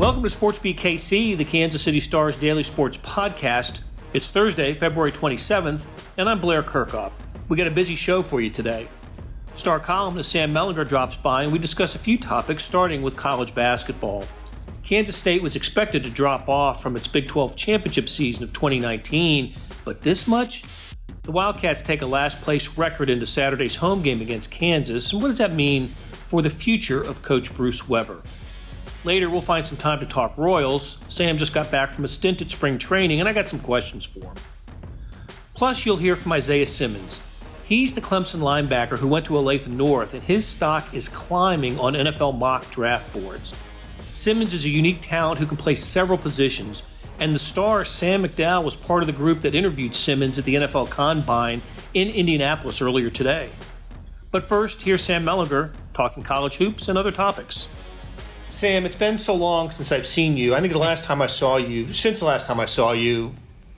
Welcome to SportsBeat KC, the Kansas City Star's daily sports podcast. It's Thursday, February 27th, and I'm Blair Kerkhoff. We got a busy show for you today. Star columnist Sam Mellinger drops by, and we discuss a few topics, starting with college basketball. Kansas State was expected to drop off from its Big 12 championship season of 2019, but this much? The Wildcats take a last-place record into Saturday's home game against Kansas, and what does that mean for the future of Coach Bruce Weber? Later, we'll find some time to talk Royals. Sam just got back from a stint at spring training, and I got some questions for him. Plus, you'll hear from Isaiah Simmons. He's the Clemson linebacker who went to Olathe North, and his stock is climbing on NFL mock draft boards. Simmons is a unique talent who can play several positions, and the star Sam McDowell was part of the group that interviewed Simmons at the NFL Combine in Indianapolis earlier today. But first, here's Sam Mellinger talking college hoops and other topics. Sam, it's been so long since I've seen you. I think since the last time I saw you,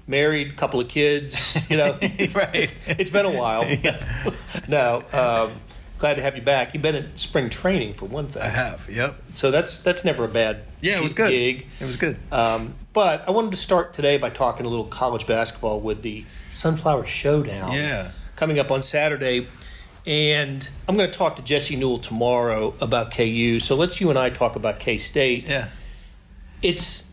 married, couple of kids, Right. It's been a while. Yeah. No, glad to have you back. You've been at spring training for one thing. I have, yep. So that's never a bad it was good. gig. It was good. But I wanted to start today by talking a little college basketball with the Sunflower Showdown coming up on Saturday. And I'm going to talk to Jesse Newell tomorrow about KU. So let's you and I talk about K-State. Yeah. It's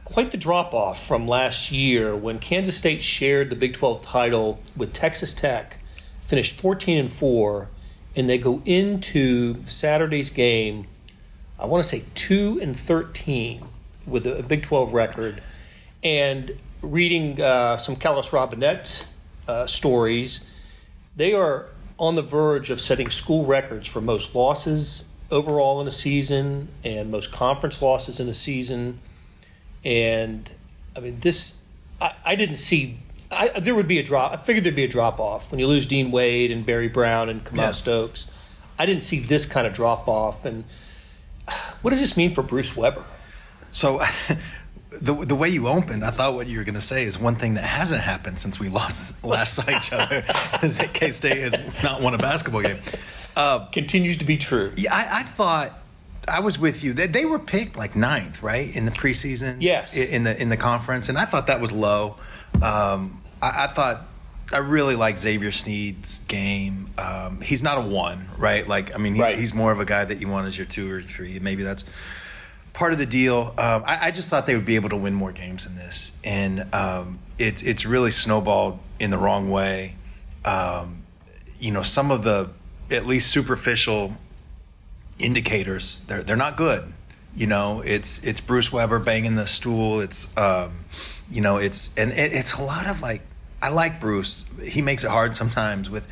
quite the drop-off from last year when Kansas State shared the Big 12 title with Texas Tech, finished 14-4, and they go into Saturday's game, I want to say 2-13 with a Big 12 record. And reading some Kellis Robinette stories, they are on the verge of setting school records for most losses overall in a season and most conference losses in a season. And I mean, I didn't see. There would be a drop. I figured there'd be a drop off when you lose Dean Wade and Barry Brown and Kamal Stokes. I didn't see this kind of drop off. And what does this mean for Bruce Weber? So, the way you opened, I thought what you were going to say is one thing that hasn't happened since we last saw each other is that K-State has not won a basketball game. Continues to be true. Yeah, I thought I was with you. They were picked like 9th, right, in the preseason. Yes. In the conference, and I thought that was low. I really like Xavier Sneed's game. He's not a 1, right? He's more of a guy that you want as your 2 or 3. Maybe that's part of the deal. I just thought they would be able to win more games than this, and it's really snowballed in the wrong way. Some of the at least superficial indicators they're not good. It's Bruce Weber banging the stool. It's it's a lot of I like Bruce. He makes it hard sometimes with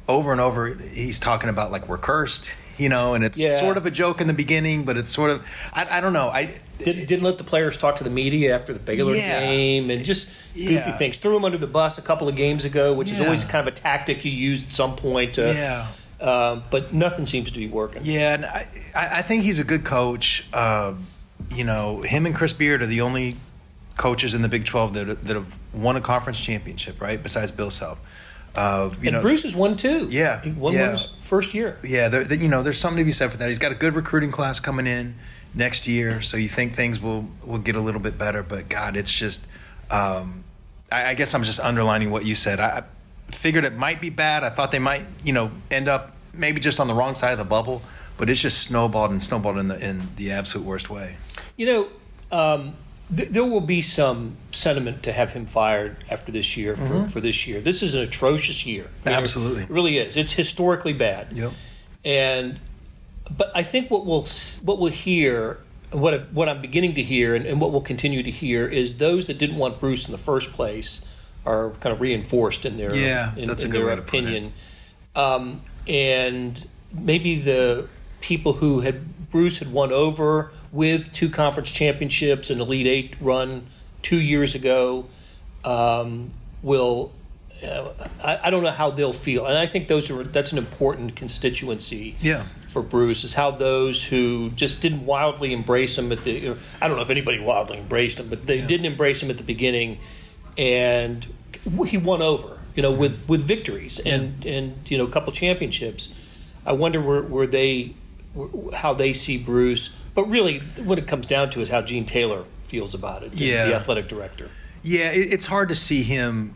over and over he's talking about we're cursed. And it's sort of a joke in the beginning, but it's sort of I don't know. Didn't let the players talk to the media after the Baylor game, and just goofy things. Threw him under the bus a couple of games ago, which is always kind of a tactic you use at some point. But nothing seems to be working. Yeah, and I think he's a good coach. Him and Chris Beard are the only coaches in the Big 12 that have won a conference championship, right? Besides Bill Self. And Bruce has won too. Yeah, he won his first year. Yeah, there's something to be said for that. He's got a good recruiting class coming in next year, so you think things will get a little bit better. But God, it's just, I guess I'm just underlining what you said. I figured it might be bad. I thought they might, end up maybe just on the wrong side of the bubble. But it's just snowballed in the absolute worst way. There will be some sentiment to have him fired after this year for this year. This is an atrocious year. Absolutely. It really is. It's historically bad. Yep. But I think what we'll hear, what I'm beginning to hear, and what we'll continue to hear is those that didn't want Bruce in the first place are kind of reinforced in their opinion. And maybe the people who Bruce had won over with 2 conference championships and Elite 8 run 2 years ago will I don't know how they'll feel, and I think that's an important constituency for Bruce, is how those who just didn't wildly embrace him I don't know if anybody wildly embraced him, but they didn't embrace him at the beginning, and he won over, with victories and a couple championships. I wonder how they see Bruce But really, what it comes down to is how Gene Taylor feels about it, the athletic director. Yeah, it's hard to see him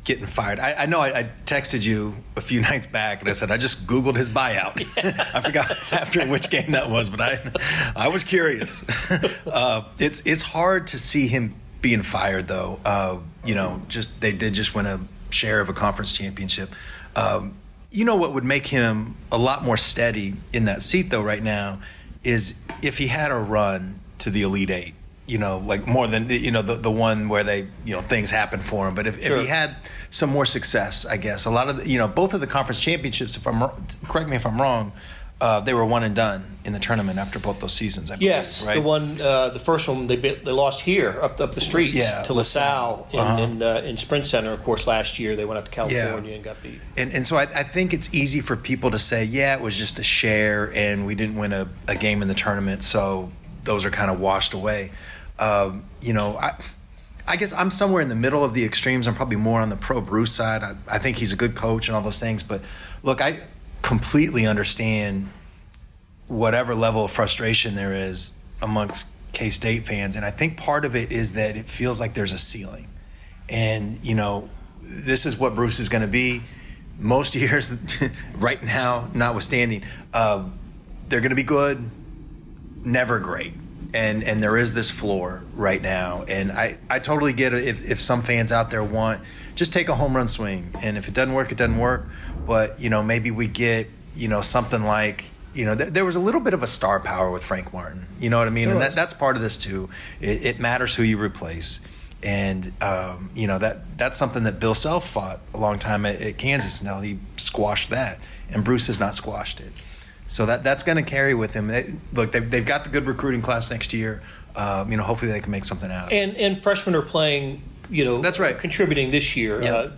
getting fired. I know I texted you a few nights back and I said I just Googled his buyout. I forgot after which game that was, but I was curious. It's hard to see him being fired though. They did just win a share of a conference championship. What would make him a lot more steady in that seat though right now is if he had a run to the Elite Eight. Like more than the one where they things happen for him. But if he had some more success, I guess a lot of both of the conference championships. Correct me if I'm wrong, they were one and done in the tournament after both those seasons. I believe, yes, right? the one, the first one they lost here up the street to LaSalle in Sprint Center. Of course, last year they went up to California and got beat. And so I think it's easy for people to say, it was just a share, and we didn't win a game in the tournament, so those are kind of washed away. I guess I'm somewhere in the middle of the extremes. I'm probably more on the pro Bruce side. I think he's a good coach and all those things. But look, I completely understand whatever level of frustration there is amongst K-State fans. And I think part of it is that it feels like there's a ceiling. And, this is what Bruce is going to be most years right now, notwithstanding. They're going to be good, never great. And there is this floor right now. And I totally get it if some fans out there want, just take a home run swing. And if it doesn't work, it doesn't work. But, maybe we get, something like, there was a little bit of a star power with Frank Martin. You know what I mean? And that's part of this too. It matters who you replace. And, that's something that Bill Self fought a long time at Kansas. And now he squashed that. And Bruce has not squashed it. So that's going to carry with him. They've got the good recruiting class next year. Hopefully they can make something out of it. And freshmen are playing, that's right, contributing this year. Yeah.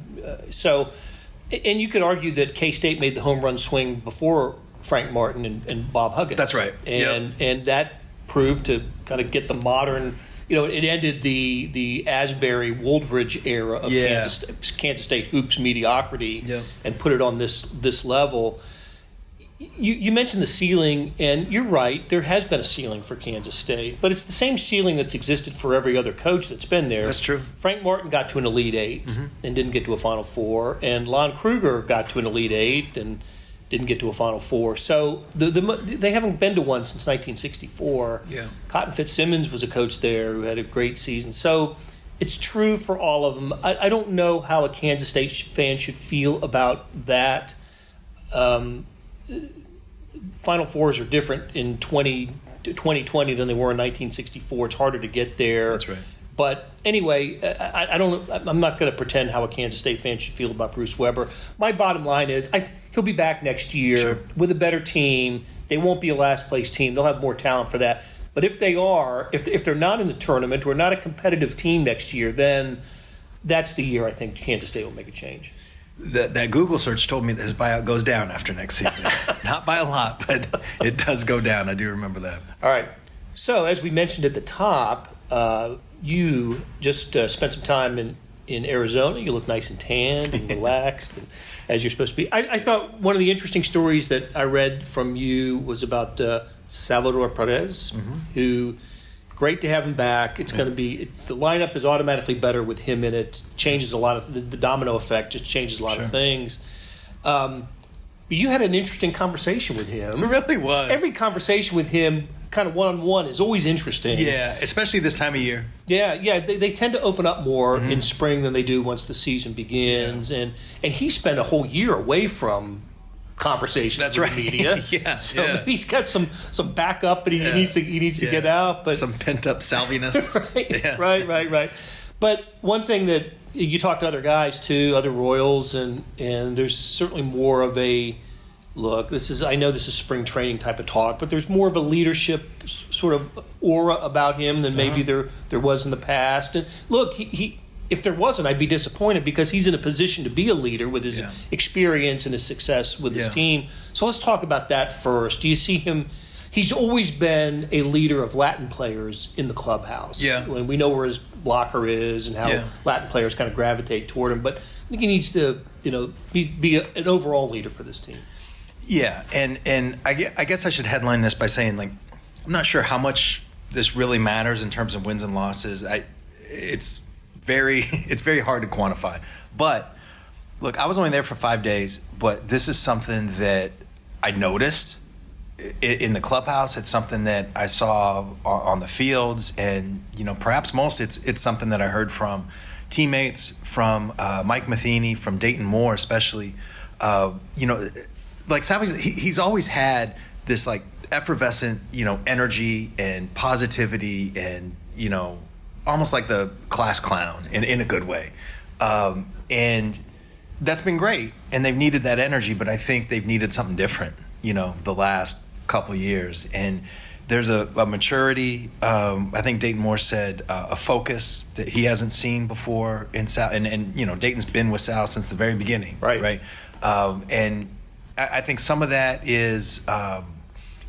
And you could argue that K-State made the home run swing before Frank Martin and Bob Huggins. That's right. And that proved to kind of get the modern. It ended the Asbury Woldridge era of Kansas State hoops mediocrity and put it on this level. You mentioned the ceiling, and you're right. There has been a ceiling for Kansas State, but it's the same ceiling that's existed for every other coach that's been there. That's true. Frank Martin got to an Elite Eight and didn't get to a Final Four, and Lon Kruger got to an Elite Eight and didn't get to a Final Four. So they haven't been to one since 1964. Yeah. Cotton Fitzsimmons was a coach there who had a great season. So it's true for all of them. I don't know how a Kansas State fan should feel about that. Final Fours are different in 2020 than they were in 1964. It's harder to get there. That's right. But anyway, I'm not going to pretend how a Kansas State fan should feel about Bruce Weber. My bottom line is he'll be back next year with a better team. They won't be a last place team. They'll have more talent for that. But if they are, if they're not in the tournament or not a competitive team next year, then that's the year I think Kansas State will make a change. That Google search told me that his buyout goes down after next season. Not by a lot, but it does go down. I do remember that. All right. So as we mentioned at the top, you just spent some time in Arizona. You look nice and tanned and relaxed, and, as you're supposed to be. I thought one of the interesting stories that I read from you was about Salvador Perez, who... Great to have him back. It's going to be the lineup is automatically better with him in it. Changes a lot of the domino effect. Just changes a lot of things. But you had an interesting conversation with him. It really was. Every conversation with him, kind of one-on-one, is always interesting. Yeah, especially this time of year. Yeah. They tend to open up more in spring than they do once the season begins. Yeah. And he spent a whole year away from conversations with the media. So maybe he's got some backup, but he needs to get out. But some pent up salviness. Right. But one thing that you talk to other guys too, other Royals, and there's certainly more of a look. I know this is spring training type of talk, but there's more of a leadership sort of aura about him than maybe there was in the past. And look, he if there wasn't, I'd be disappointed because he's in a position to be a leader with his experience and his success with his team. So let's talk about that first. Do you see him? He's always been a leader of Latin players in the clubhouse. Yeah. When we know where his locker is and how Latin players kind of gravitate toward him. But I think he needs to, be an overall leader for this team. Yeah, and I guess I should headline this by saying, like, I'm not sure how much this really matters in terms of wins and losses. It's very hard to quantify. But look, I was only there for 5 days, but this is something that I noticed in the clubhouse. It's something that I saw on the fields, and perhaps most it's something that I heard from teammates, from Mike Matheny, from Dayton Moore especially. Like Salvy's, he's always had this like effervescent energy and positivity, and almost like the class clown in a good way, and that's been great, and they've needed that energy, but I think they've needed something different the last couple of years. And there's a maturity. I think Dayton Moore said a focus that he hasn't seen before in Sal. And Dayton's been with Sal since the very beginning. Right. And I think some of that is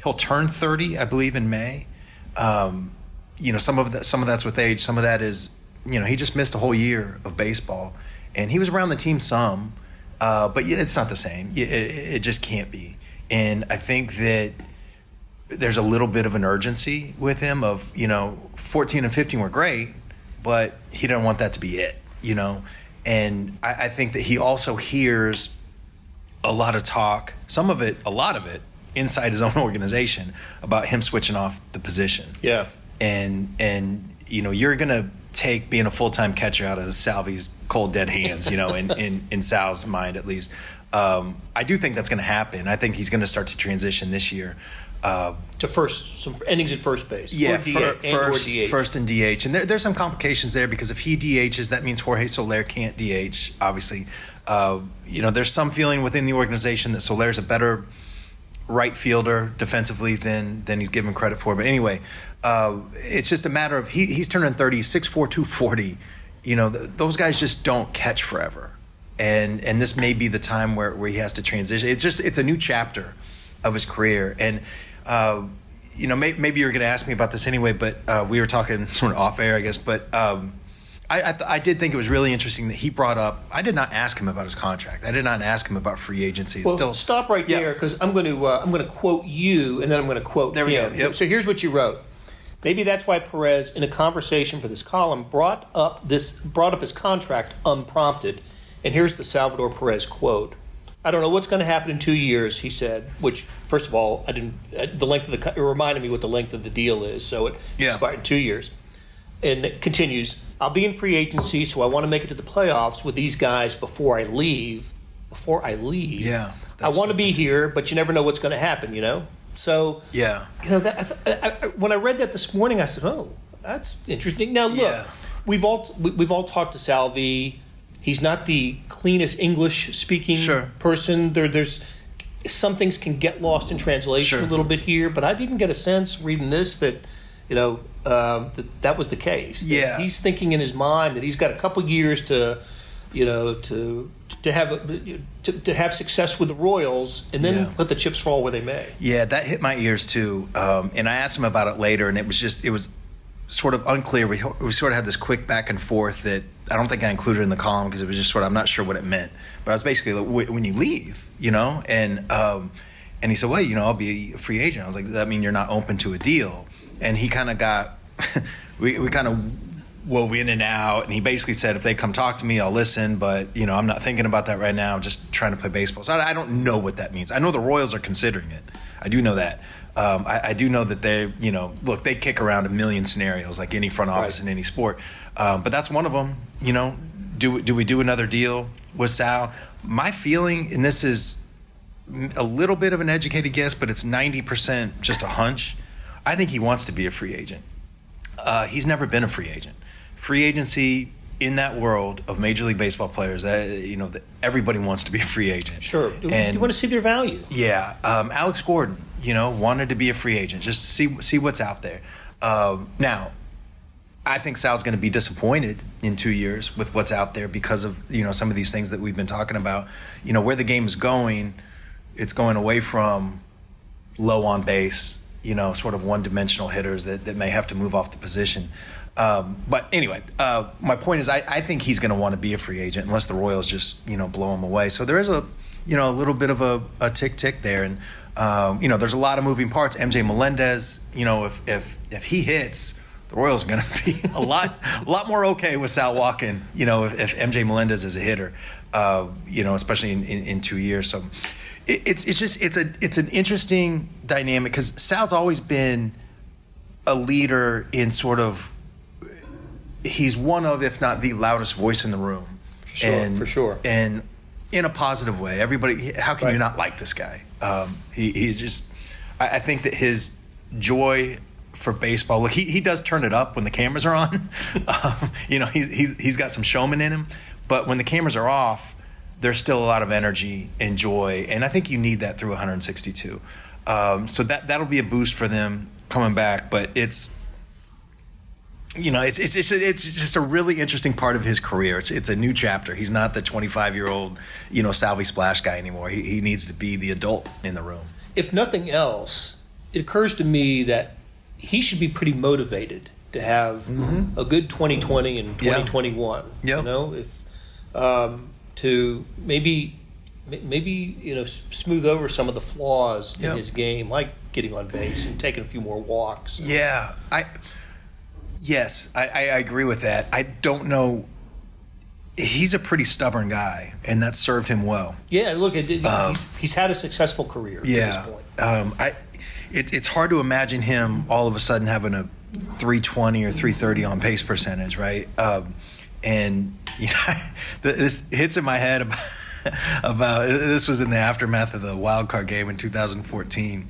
he'll turn 30, I believe, in May. Some of that's with age. Some of that is he just missed a whole year of baseball, and he was around the team some, but it's not the same. It just can't be. And I think that there's a little bit of an urgency with him of, 14 and 15 were great, but he didn't want that to be it, And I think that he also hears a lot of talk, a lot of it, inside his own organization about him switching off the position. Yeah. And you're going to take being a full-time catcher out of Salvy's cold, dead hands, in Sal's mind at least. I do think that's going to happen. I think he's going to start to transition this year. To some innings at first base. Yeah, or DH. First and DH. And there's some complications there, because if he DHs, that means Jorge Soler can't DH, obviously. There's some feeling within the organization that Soler's a better right fielder defensively than he's given credit for. But anyway, it's just a matter of he's turning 30, 6'4", 240. Those guys just don't catch forever. And this may be the time where he has to transition. It's a new chapter of his career. And maybe you're going to ask me about this anyway, but we were talking sort of off air, I guess. But I did think it was really interesting that he brought up. I did not ask him about his contract. I did not ask him about free agency. Stop right there, because I'm going to quote you, and then I'm going to quote him. We go. Yep. So here's what you wrote. Maybe that's why Perez, in a conversation for this column, brought up his contract unprompted. And here's the Salvador Perez quote. "I don't know what's going to happen in 2 years," he said, which, first of all, it reminded me what the length of the deal is, so it expired in 2 years. And it continues, "I'll be in free agency, so I want to make it to the playoffs with these guys before I leave. Yeah. I want to be here, but you never know what's going to happen, So, yeah. When I read that this morning, I said, oh, that's interesting. Now, look, we've all talked to Salvy. He's not the cleanest English-speaking person. There's some things can get lost in translation a little bit here, but I didn't get a sense reading this that that was the case. That he's thinking in his mind that he's got a couple years to have success with the Royals, and then let the chips fall where they may. Yeah, that hit my ears too. And I asked him about it later, and it was sort of unclear. We sort of had this quick back and forth that I don't think I included in the column, because it was just sort of, I'm not sure what it meant. But I was basically like, when you leave, and he said, well, I'll be a free agent. I was like, does that mean you're not open to a deal? And he kind of got, we kind of wove in and out, and he basically said, if they come talk to me, I'll listen, but, I'm not thinking about that right now. I'm just trying to play baseball. So I don't know what that means. I know the Royals are considering it. I do know that. I do know that they, they kick around a million scenarios like any front office in any sport. But that's one of them. Do we do another deal with Sal? My feeling, and this is a little bit of an educated guess, but it's 90% just a hunch. I think he wants to be a free agent. He's never been a free agent. Free agency in that world of Major League Baseball players, everybody wants to be a free agent. Sure. You want to see their value. Yeah. Alex Gordon, wanted to be a free agent, just see what's out there. Now, I think Sal's going to be disappointed in 2 years with what's out there because of, some of these things that we've been talking about. Where the game is going, it's going away from low on base, sort of one-dimensional hitters that may have to move off the position. But anyway, my point is I think he's going to want to be a free agent unless the Royals just, blow him away. So there is a little bit of a tick there. And There's a lot of moving parts. MJ Melendez, if he hits, the Royals are going to be a lot more okay with Sal walking, if MJ Melendez is a hitter, especially in 2 years. So it's an interesting dynamic because Sal's always been a leader in sort of, he's one of, if not the loudest voice in the room. For sure. And in a positive way. Everybody, how can you not like this guy? He's just, I think that his joy for baseball, look, he does turn it up when the cameras are on. He's got some showman in him, but when the cameras are off, there's still a lot of energy and joy, and I think you need that through 162. So that'll be a boost for them coming back, but it's just a really interesting part of his career. It's a new chapter. He's not the 25-year-old, Salvi Splash guy anymore. He needs to be the adult in the room. If nothing else, it occurs to me that he should be pretty motivated to have a good 2020 and 2021. Yeah. To maybe smooth over some of the flaws in his game, like getting on base and taking a few more walks. Yeah, Yes, I agree with that. I don't know. He's a pretty stubborn guy, and that's served him well. Yeah, look, he's had a successful career to this point. It's hard to imagine him all of a sudden having a 320 or 330 on base percentage, right? This hits in my head about this was in the aftermath of the wild card game in 2014,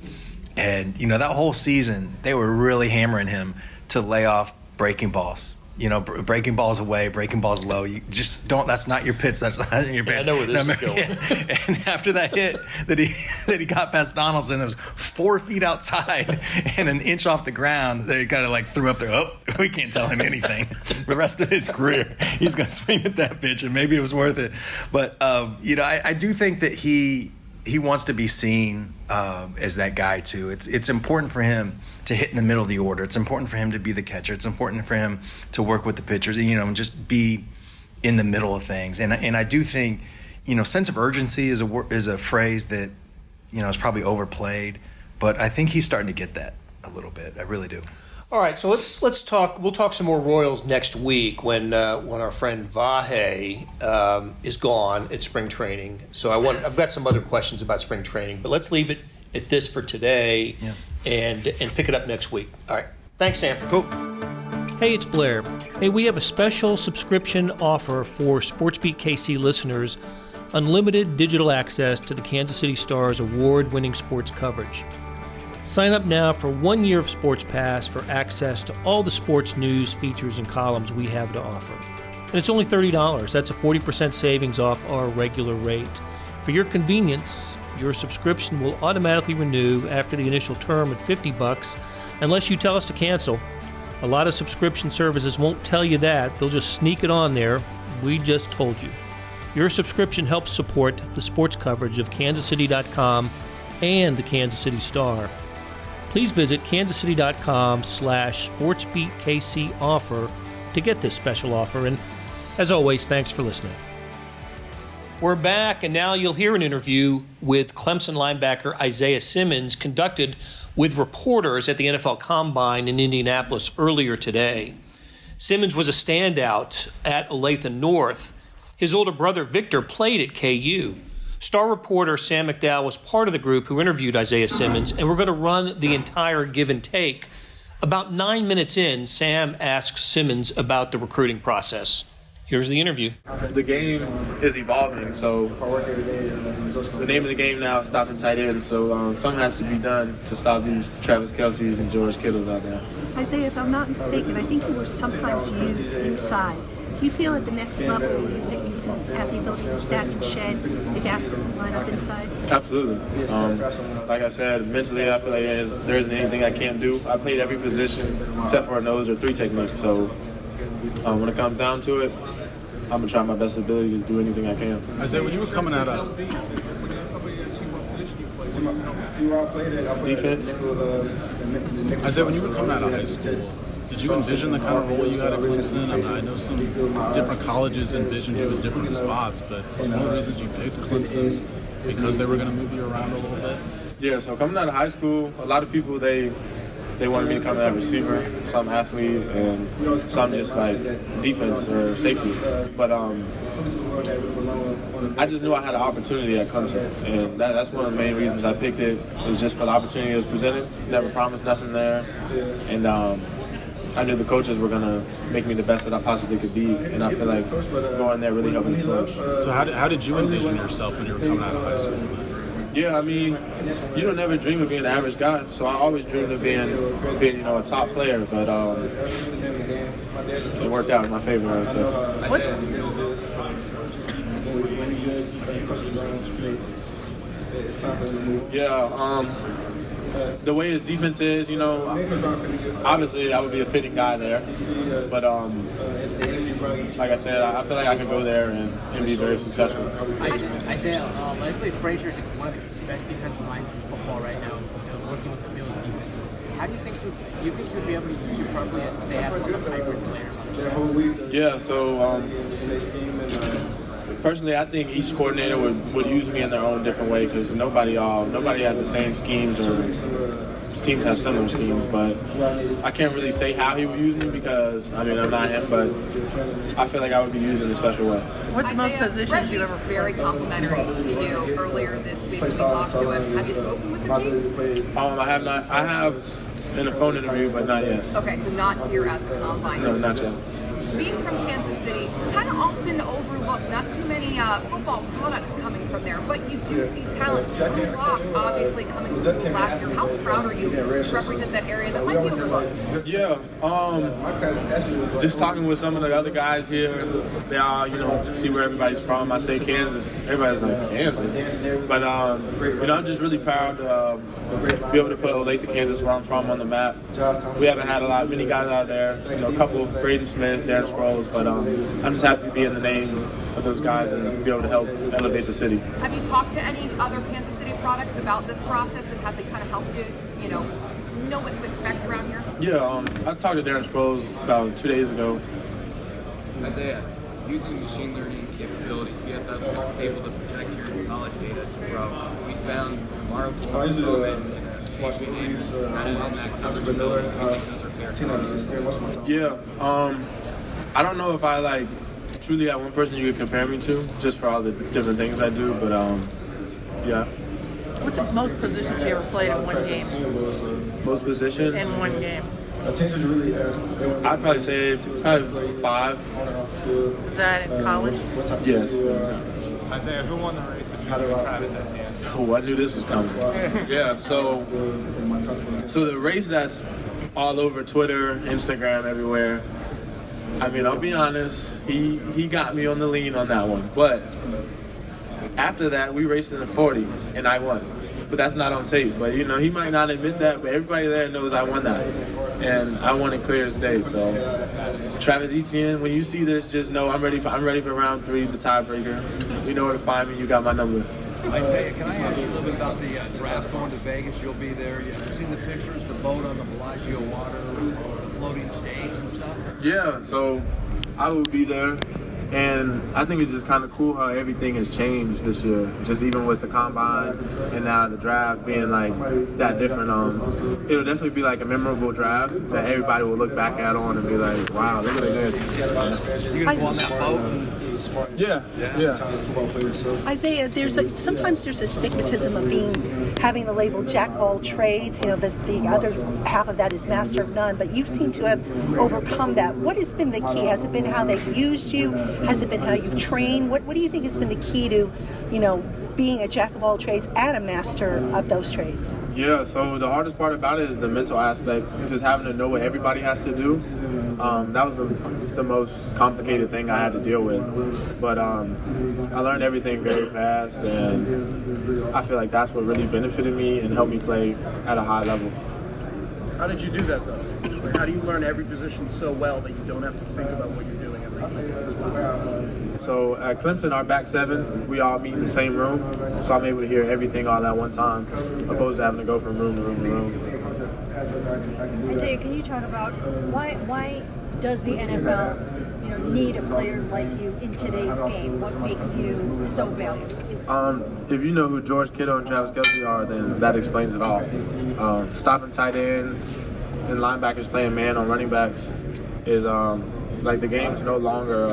and that whole season they were really hammering him to lay off breaking balls. Breaking balls away, breaking balls low. You just don't. That's not your pitch. That's not your pitch. I know where this is going. And after that hit that he got past Donaldson, it was 4 feet outside and an inch off the ground. They kind of like threw up there. Oh, we can't tell him anything. The rest of his career, he's going to swing at that pitch, and maybe it was worth it. But I do think that he wants to be seen as that guy too. It's important for him to hit in the middle of the order. It's important for him to be the catcher. It's important for him to work with the pitchers, and just be in the middle of things. And I do think, sense of urgency is a phrase that, is probably overplayed, but I think he's starting to get that a little bit. I really do. All right, so let's talk. We'll talk some more Royals next week when our friend Vahe is gone at spring training. So I've got some other questions about spring training, but let's leave it at this for today, and pick it up next week. All right, thanks, Sam. Cool. Hey, it's Blair. Hey, we have a special subscription offer for SportsBeat KC listeners: unlimited digital access to the Kansas City Star's award-winning sports coverage. Sign up now for 1 year of Sports Pass for access to all the sports news, features, and columns we have to offer. And it's only $30. That's a 40% savings off our regular rate. For your convenience, your subscription will automatically renew after the initial term at $50 unless you tell us to cancel. A lot of subscription services won't tell you that. They'll just sneak it on there. We just told you. Your subscription helps support the sports coverage of kansascity.com and the Kansas City Star. Please visit kansascity.com/SportsBeatKC offer to get this special offer. And as always, thanks for listening. We're back, and now you'll hear an interview with Clemson linebacker Isaiah Simmons conducted with reporters at the NFL Combine in Indianapolis earlier today. Simmons was a standout at Olathe North. His older brother Victor played at KU. Star reporter Sam McDowell was part of the group who interviewed Isaiah Simmons, and we're going to run the entire give and take. About 9 minutes in, Sam asks Simmons about the recruiting process. Here's the interview. The game is evolving, so the name of the game now is stopping tight ends, so something has to be done to stop these Travis Kelce's and George Kittles out there. Isaiah, if I'm not mistaken, I think you were sometimes used inside. Do you feel at the next level that you have the ability to stack the shed if asked to line up inside? Absolutely. Like I said, mentally I feel like there isn't anything I can't do. I played every position except for a nose or three technique, so when it comes down to it, I'm going to try my best ability to do anything I can. Isaiah, when you were coming out of defense, Isaiah, when you were coming out of high school, did you envision the kind of role you had at Clemson? I know some different colleges envisioned you at different spots, but was one of the reasons you picked Clemson because they were going to move you around a little bit? Yeah, so coming out of high school, a lot of people, they wanted me to come as a receiver, some athlete, and some just like defense or safety. But I just knew I had an opportunity at Clemson, and that's one of the main reasons I picked it, is just for the opportunity that was presented. Never promised nothing there, and I knew the coaches were going to make me the best that I possibly could be, and I feel like going there really helped me flourish. So how did you envision yourself when you were coming out of high school? Yeah, I mean, you don't never dream of being an average guy, so I always dreamed of being a top player, but it worked out in my favor, I would say. The way his defense is, obviously I would be a fitting guy there. But like I said, I feel like I could go there and be very successful. Isaiah, Leslie Frazier's one of the best defensive lines in football right now, working with the Bills defense. How do you think you'd be able to use you properly as they have a lot of hybrid players on the team? Yeah, so personally, I think each coordinator would use me in their own different way, because nobody has the same schemes, or teams have similar schemes. But I can't really say how he would use me, because I'm not him, but I feel like I would be used in a special way. What's the most positions you ever very complimentary to you earlier this week when we talked to him. Have you spoken with the Chiefs? I have not. I have in a phone interview, but not yet. Okay, so not here at the combine. No, not yet. Being from Kansas City, kind of often overlooked. Not too many football products coming from there, but you do see talent. Drew Lock, obviously, coming from last year. How proud are you to represent that area that might be overlooked? Yeah, just talking with some of the other guys here, they all, see where everybody's from. I say Kansas, everybody's like Kansas, but I'm just really proud to be able to put Olathe, Kansas, where I'm from, on the map. We haven't had many guys out there. A couple, Braden Smith, Darren Sproles, but I'm just happy to be in the name of those guys and be able to help elevate the city. Have you talked to any other Kansas City products about this process, and have they kind of helped you, know what to expect around here? Yeah, I talked to Darren Sproles about 2 days ago. Isaiah, using machine learning capabilities, BFF was able to project your college data to grow. We found remarkable improvement in names kind of in that coverage ability. Yeah, I don't know if I truly have one person you could compare me to, just for all the different things I do, but yeah. What's the most positions you ever played in one game? Most positions? In one game. I'd probably say 5. Is that in college? Yes. Isaiah, who won the race between you and Travis Etienne? Oh, I knew this was coming. Yeah, so the race that's all over Twitter, Instagram, everywhere, I'll be honest, he got me on the lean on that one. But after that, we raced in the 40, and I won. But that's not on tape. But, he might not admit that, but everybody there knows I won that. And I won it clear as day. So, Travis Etienne, when you see this, just know I'm ready for round 3, the tiebreaker. You know where to find me. You got my number. Isaiah, can I ask you a little bit about the draft going to Vegas? You'll be there. Have you seen the pictures, the boat on the Bellagio water, the floating stage and stuff? Yeah, so I will be there. And I think it's just kind of cool how everything has changed this year. Just even with the combine and now the draft being that different. It'll definitely be a memorable draft that everybody will look back at on and be like, wow, look at this. You guys won that boat? Yeah. Isaiah, sometimes there's a stigmatism of having the label jack of all trades. The other half of that is master of none. But you seem to have overcome that. What has been the key? Has it been how they've used you? Has it been how you've trained? What do you think has been the key to, being a jack of all trades and a master of those trades? Yeah. So the hardest part about it is the mental aspect. Just having to know what everybody has to do. That was the most complicated thing I had to deal with. But I learned everything very fast, and I feel like that's what really benefited me and helped me play at a high level. How did you do that, though? How do you learn every position so well that you don't have to think about what you're doing every time? So at Clemson, our back 7, we all meet in the same room, so I'm able to hear everything all at one time, opposed to having to go from room to room to room. Isaiah, can you talk about why does the NFL, need a player like you in today's game? What makes you so valuable? If you know who George Kittle and Travis Kelce are, then that explains it all. Stopping tight ends and linebackers playing man on running backs is like the game's no longer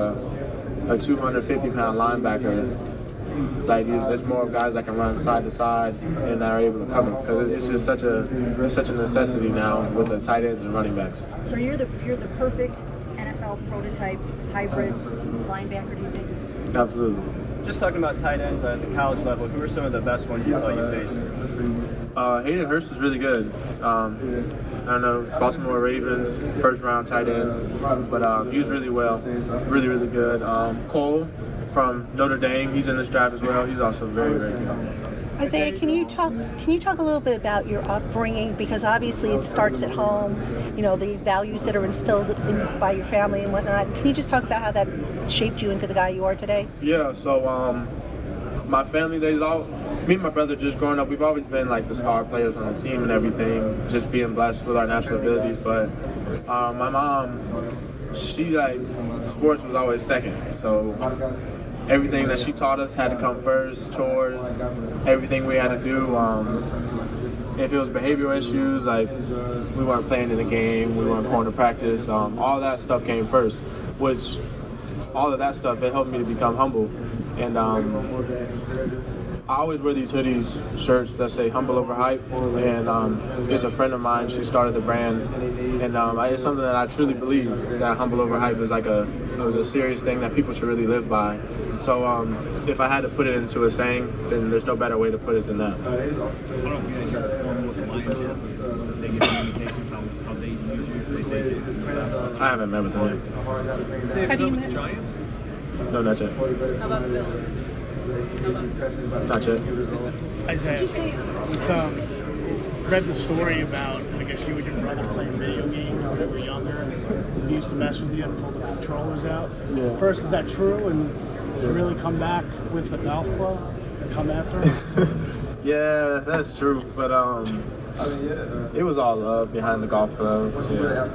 a 250-pound linebacker. Like it's more of guys that can run side to side and that are able to cover, because it's just such a necessity now with the tight ends and running backs. So you're the perfect NFL prototype hybrid linebacker, do you think? Absolutely. Just talking about tight ends at the college level, who are some of the best ones you thought you faced? Hayden Hurst is really good. I don't know, Baltimore Ravens, first round tight end, but he was really well, really, really good. Cole from Notre Dame, he's in this draft as well. He's also very, very good. Isaiah, can you talk a little bit about your upbringing? Because obviously it starts at home, the values that are instilled by your family and whatnot. Can you just talk about how that shaped you into the guy you are today? Yeah, so my family, me and my brother, just growing up, we've always been like the star players on the team and everything, just being blessed with our natural abilities. But my mom, she sports was always second. So everything that she taught us had to come first, chores, everything we had to do. If it was behavioral issues, like we weren't playing in the game, we weren't going to practice, all that stuff came first, which all of that stuff, it helped me to become humble. And I always wear these hoodies, shirts that say humble over hype, and it's a friend of mine, she started the brand, and it's something that I truly believe, that humble over hype is like a serious thing that people should really live by. So if I had to put it into a saying, then there's no better way to put it than that. I don't know if you guys are formal with the Lions yet. They give an indication how they use you if they take it. I haven't met with them yet. Have you met the Giants? No, not yet. How about the Bills? Not yet. Isaiah, we've read the story about, I guess, you and your brother playing video games when they were younger, and he used to mess with you and pull the controllers out. Yeah. First, is that true? And did you really come back with a golf club and come after him? Yeah, that's true. But it was all love behind the golf club. Yeah.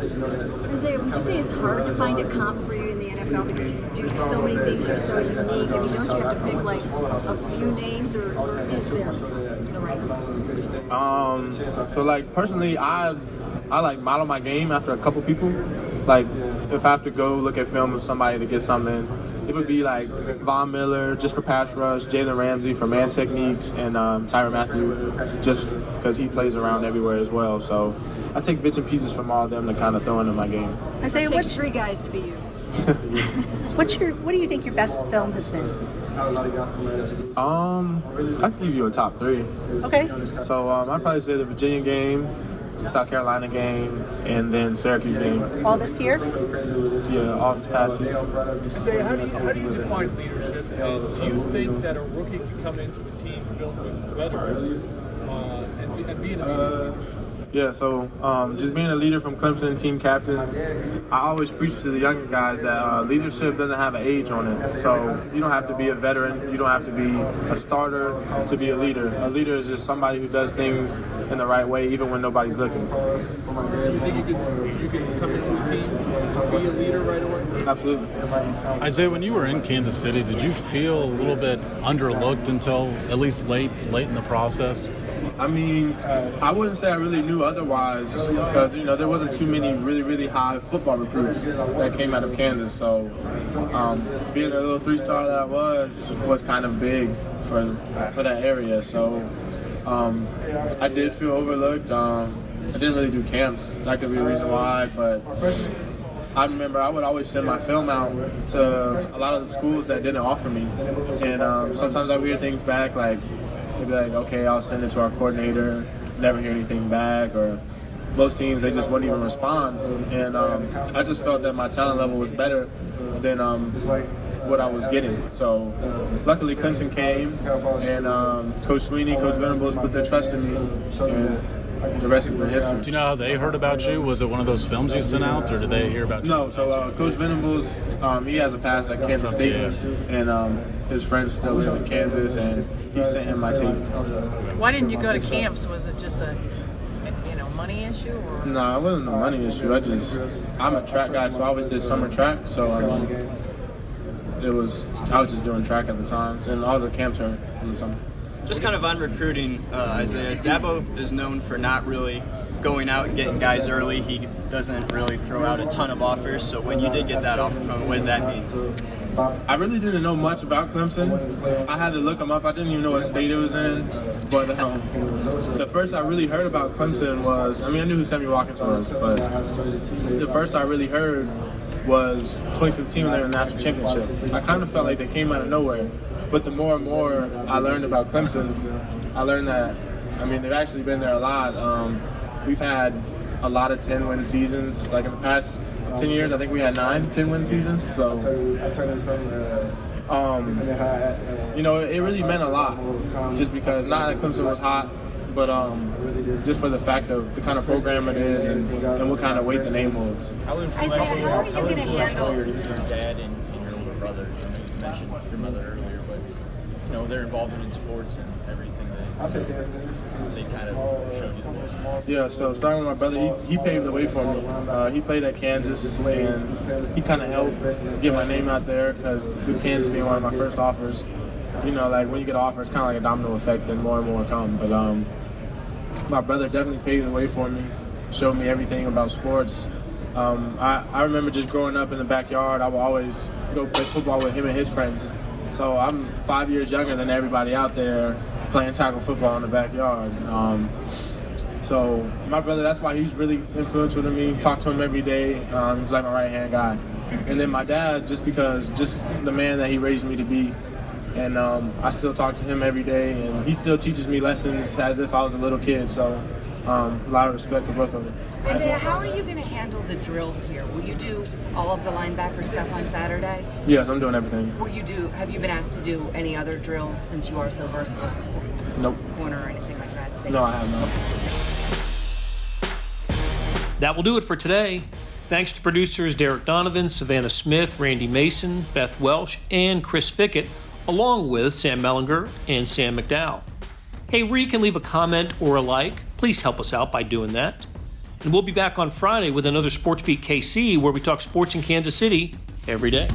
Isaiah, would you say it's hard to find a comp for you in the NFL because you do so many things, you're so unique? I mean, don't you have to pick like a few names, or is there the right one? So like personally, I like model my game after a couple people. Like if I have to go look at film of somebody to get something, it would be like Von Miller just for pass rush, Jalen Ramsey for man techniques, and Tyrann Mathieu just because he plays around everywhere as well. So I take bits and pieces from all of them to kind of throw into my game. Isaiah, what's 3 guys to be you? What do you think your best film has been? I can give you a top 3. Okay. So I'd probably say the Virginia game, the South Carolina game, and then Syracuse game. All this year? Yeah, all the past season. Isaiah, how do you define leadership? And do you think that a rookie can come into a team filled with veterans and be a leader? Yeah, so just being a leader from Clemson, team captain, I always preach to the younger guys that leadership doesn't have an age on it. So you don't have to be a veteran, you don't have to be a starter to be a leader. A leader is just somebody who does things in the right way, even when nobody's looking. Do you think you can come into a team and be a leader right away? Absolutely. Isaiah, when you were in Kansas City, did you feel a little bit underlooked until at least late in the process? I mean, I wouldn't say I really knew otherwise because, there wasn't too many really, really high football recruits that came out of Kansas. So being a little 3-star that I was kind of big for that area. So I did feel overlooked. I didn't really do camps. That could be a reason why, but I remember I would always send my film out to a lot of the schools that didn't offer me. And sometimes I would hear things back like, they'd be like, okay, I'll send it to our coordinator, never hear anything back, or most teams, they just wouldn't even respond. And I just felt that my talent level was better than what I was getting. So luckily Clemson came, and Coach Sweeney, Coach Venables put their trust in me, and the rest is history. Do you know how they heard about you? Was it one of those films you sent out, or did they hear about you? No, so Coach Venables, he has a pass at Kansas State, and his friends still live in Kansas, and he sent him my tape. Why didn't you go to camps? Was it just money issue? Or? No, it wasn't a money issue. I'm a track guy, so I always did summer track. So I was just doing track at the time, and all the camps are in the summer. Just kind of on recruiting, Isaiah, Dabo is known for not really going out and getting guys early. He doesn't really throw out a ton of offers. So when you did get that offer from him, what did that mean? I really didn't know much about Clemson. I had to look them up. I didn't even know what state it was in. But the first I really heard about Clemson was, I knew who Sammy Watkins was, but the first I really heard was 2015 when they were in the national championship. I kind of felt like they came out of nowhere. But the more and more I learned about Clemson, I learned that, they've actually been there a lot. We've had a lot of 10-win seasons. Like in the past 10 years, I think we had 9 10-win seasons. So, it really meant a lot. Just because not that Clemson was hot, but just for the fact of the kind of program it is and what kind of weight the name holds. Isaiah, how are you going to handle your dad and your older brother? You mentioned your mother earlier, but they're involved in sports and everything that they kind of showed you the most. Yeah, so starting with my brother, he paved the way for me. He played at Kansas, and he kind of helped get my name out there because with Kansas being one of my first offers, when you get an offer, it's kind of like a domino effect, and more come. But my brother definitely paved the way for me, showed me everything about sports. I remember just growing up in the backyard, I would always go play football with him and his friends. So I'm 5 years younger than everybody out there playing tackle football in the backyard. So my brother, that's why he's really influential to me. Talk to him every day. He's like my right-hand guy. And then my dad, just the man that he raised me to be. And I still talk to him every day, and he still teaches me lessons as if I was a little kid. So a lot of respect for both of them. Isaiah, how are you going to handle the drills here? Will you do all of the linebacker stuff on Saturday? Yes, I'm doing everything. Have you been asked to do any other drills since you are so versatile? Nope. Corner or anything like that? No, I have not. That will do it for today. Thanks to producers Derek Donovan, Savannah Smith, Randy Mason, Beth Welsh, and Chris Fickett, along with Sam Mellinger and Sam McDowell. Hey, where you can leave a comment or a like, please help us out by doing that. And we'll be back on Friday with another SportsBeat KC, where we talk sports in Kansas City every day.